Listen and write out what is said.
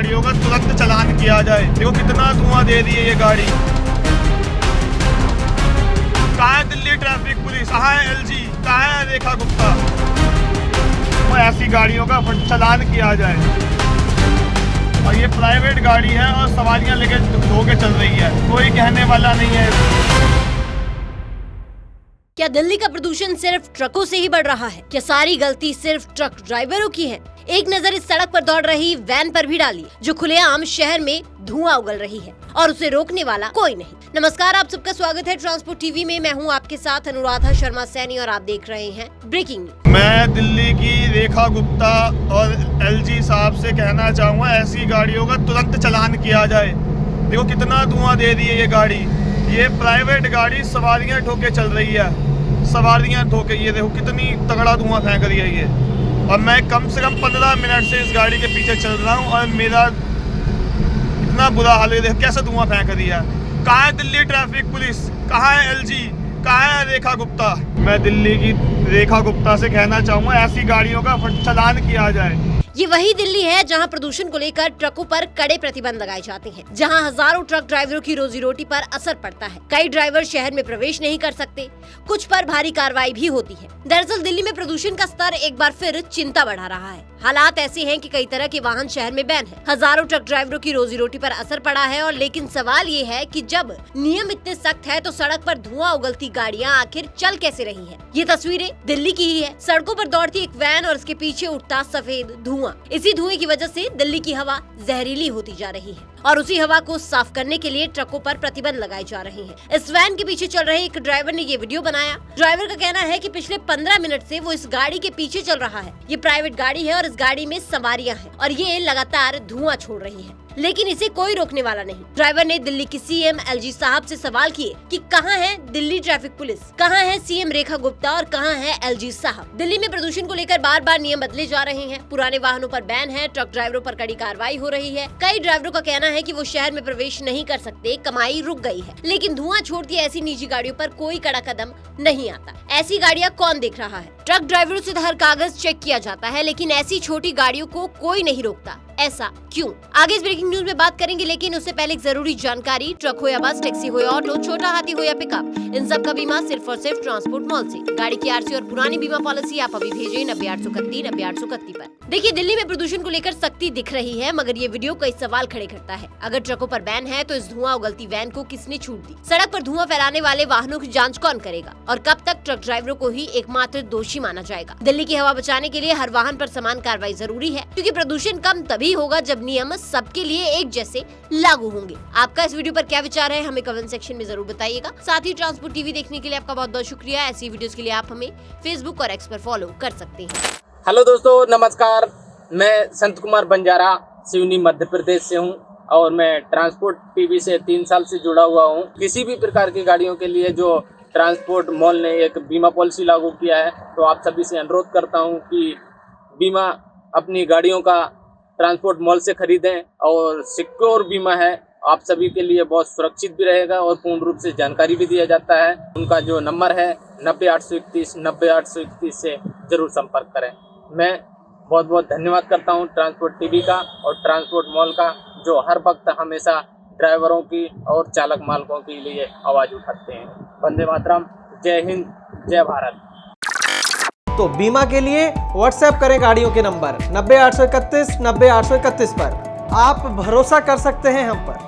गाड़ियों का तुरंत चालान किया जाए। देखो कितना धुआं दे रही है ये गाड़ी। कहाँ है दिल्ली ट्रैफिक पुलिस, कहाँ है एलजी, कहाँ है रेखा गुप्ता। तो ऐसी गाड़ियों का चालान किया जाए। और ये प्राइवेट गाड़ी है और सवारियां लेके धो के चल रही है, कोई कहने वाला नहीं है। क्या दिल्ली का प्रदूषण सिर्फ ट्रकों से ही बढ़ रहा है? क्या सारी गलती सिर्फ ट्रक ड्राइवरों की है? एक नजर इस सड़क पर दौड़ रही वैन पर भी डालिए, जो खुलेआम शहर में धुआं उगल रही है और उसे रोकने वाला कोई नहीं। नमस्कार, आप सबका स्वागत है ट्रांसपोर्ट टीवी में। मैं हूं आपके साथ अनुराधा शर्मा सैनी और आप देख रहे हैं ब्रेकिंग न्यूज। मैं दिल्ली की रेखा गुप्ता और एलजी साहब से कहना चाहूँगा, ऐसी गाड़ियों का तुरंत चालान किया जाए। देखो कितना धुआं दे रही है ये गाड़ी। ये प्राइवेट गाड़ी सवारियाँ ठोके चल रही है, सवारियाँ ठोके। ये देखो कितनी तगड़ा धुआं फेंक रही है ये। और मैं कम से कम 15 मिनट से इस गाड़ी के पीछे चल रहा हूँ और मेरा इतना बुरा हाल है। देखो कैसे धुआं फेंक रही है। कहाँ है दिल्ली ट्रैफिक पुलिस, कहाँ है एलजी, कहाँ है रेखा गुप्ता। मैं दिल्ली की रेखा गुप्ता से कहना चाहूँगा, ऐसी गाड़ियों का चालान किया जाए। ये वही दिल्ली है जहां प्रदूषण को लेकर ट्रकों पर कड़े प्रतिबंध लगाए जाते हैं, जहां हजारों ट्रक ड्राइवरों की रोजी रोटी पर असर पड़ता है। कई ड्राइवर शहर में प्रवेश नहीं कर सकते, कुछ पर भारी कार्रवाई भी होती है। दरअसल दिल्ली में प्रदूषण का स्तर एक बार फिर चिंता बढ़ा रहा है। हालात ऐसे हैं कि कई तरह के वाहन शहर में बैन है। हजारों ट्रक ड्राइवरों की रोजी रोटी पर असर पड़ा है। और लेकिन सवाल ये है कि जब नियम इतने सख्त है तो सड़क पर धुआं उगलती गाड़ियां आखिर चल कैसे रही हैं? ये तस्वीरें दिल्ली की ही है। सड़कों पर दौड़ती एक वैन और इसके पीछे उठता सफेद धुआं। इसी धुएं की वजह से दिल्ली की हवा जहरीली होती जा रही है और उसी हवा को साफ करने के लिए ट्रकों पर प्रतिबंध लगाए जा रहे हैं। इस वैन के पीछे चल रहे एक ड्राइवर ने ये वीडियो बनाया। ड्राइवर का कहना है कि पिछले 15 मिनट से वो इस गाड़ी के पीछे चल रहा है। ये प्राइवेट गाड़ी है और इस गाड़ी में सवारियां हैं और ये लगातार धुआं छोड़ रही है, लेकिन इसे कोई रोकने वाला नहीं। ड्राइवर ने दिल्ली की सीएम एलजी साहब से सवाल किए कि कहां है दिल्ली ट्रैफिक पुलिस, कहां है सीएम रेखा गुप्ता और कहां है एलजी साहब। दिल्ली में प्रदूषण को लेकर बार बार नियम बदले जा रहे हैं। पुराने वाहनों पर बैन है, ट्रक ड्राइवरों पर कड़ी कार्रवाई हो रही है। कई ड्राइवरों का कहना है कि वो शहर में प्रवेश नहीं कर सकते, कमाई रुक गई है। लेकिन धुआं छोड़ती ऐसी निजी गाड़ियों पर कोई कड़ा कदम नहीं आता। ऐसी गाड़ियां कौन देख रहा है? ट्रक ड्राइवरों से हर कागज चेक किया जाता है, लेकिन ऐसी छोटी गाड़ियों को कोई नहीं रोकता। ऐसा क्यों? आगे इस ब्रेकिंग न्यूज में बात करेंगे, लेकिन उससे पहले एक जरूरी जानकारी। ट्रक हो या बस, टैक्सी हो या ऑटो, छोटा हाथी हो या पिकअप, इन सब का बीमा सिर्फ और सिर्फ ट्रांसपोर्ट मॉल से। गाड़ी की आरसी और पुरानी बीमा पॉलिसी आप अभी भेजें 90-831-90-831 पर। देखिए, दिल्ली में प्रदूषण को लेकर सख्ती दिख रही है, मगर ये वीडियो कई सवाल खड़े करता है। अगर ट्रकों पर बैन है तो इस धुआं उगलती वैन को किसने छूट दी? सड़क पर धुआं फैलाने वाले वाहनों की जाँच कौन करेगा? और कब तक ट्रक ड्राइवरों को ही एकमात्र दोषी माना जाएगा? दिल्ली की हवा बचाने के लिए हर वाहन पर समान कार्रवाई जरूरी है, क्योंकि प्रदूषण कम तभी होगा जब नियम सबके लिए एक जैसे लागू होंगे। आपका इस वीडियो पर क्या विचार है, हमें कमेंट सेक्शन में जरूर बताइएगा। साथ ही ट्रांसपोर्ट टीवी देखने के लिए आपका बहुत बहुत शुक्रिया। ऐसी वीडियोस के लिए आप हमें फेसबुक और एक्स पर फॉलो कर सकते हैं। हेलो दोस्तों, नमस्कार। मैं संत कुमार बंजारा सिवनी मध्य प्रदेश से हूँ और मैं ट्रांसपोर्ट टीवी से 3 साल से जुड़ा हुआ हूँ। किसी भी प्रकार की गाड़ियों के लिए जो ट्रांसपोर्ट मॉल ने एक बीमा पॉलिसी लागू किया है, तो आप सभी से अनुरोध करता हूँ कि बीमा अपनी गाड़ियों का ट्रांसपोर्ट मॉल से खरीदें और सिक्योर बीमा है। आप सभी के लिए बहुत सुरक्षित भी रहेगा और पूर्ण रूप से जानकारी भी दिया जाता है। उनका जो नंबर है 90-831-90-831 से जरूर संपर्क करें। मैं बहुत बहुत धन्यवाद करता हूं ट्रांसपोर्ट टीवी का और ट्रांसपोर्ट मॉल का, जो हर वक्त हमेशा ड्राइवरों की और चालक मालकों के लिए आवाज़ उठाते हैं। वंदे मातरम, जय हिंद, जय भारत। तो बीमा के लिए व्हाट्सएप करें गाड़ियों के नंबर 90-831-90-831 पर। आप भरोसा कर सकते हैं हम पर।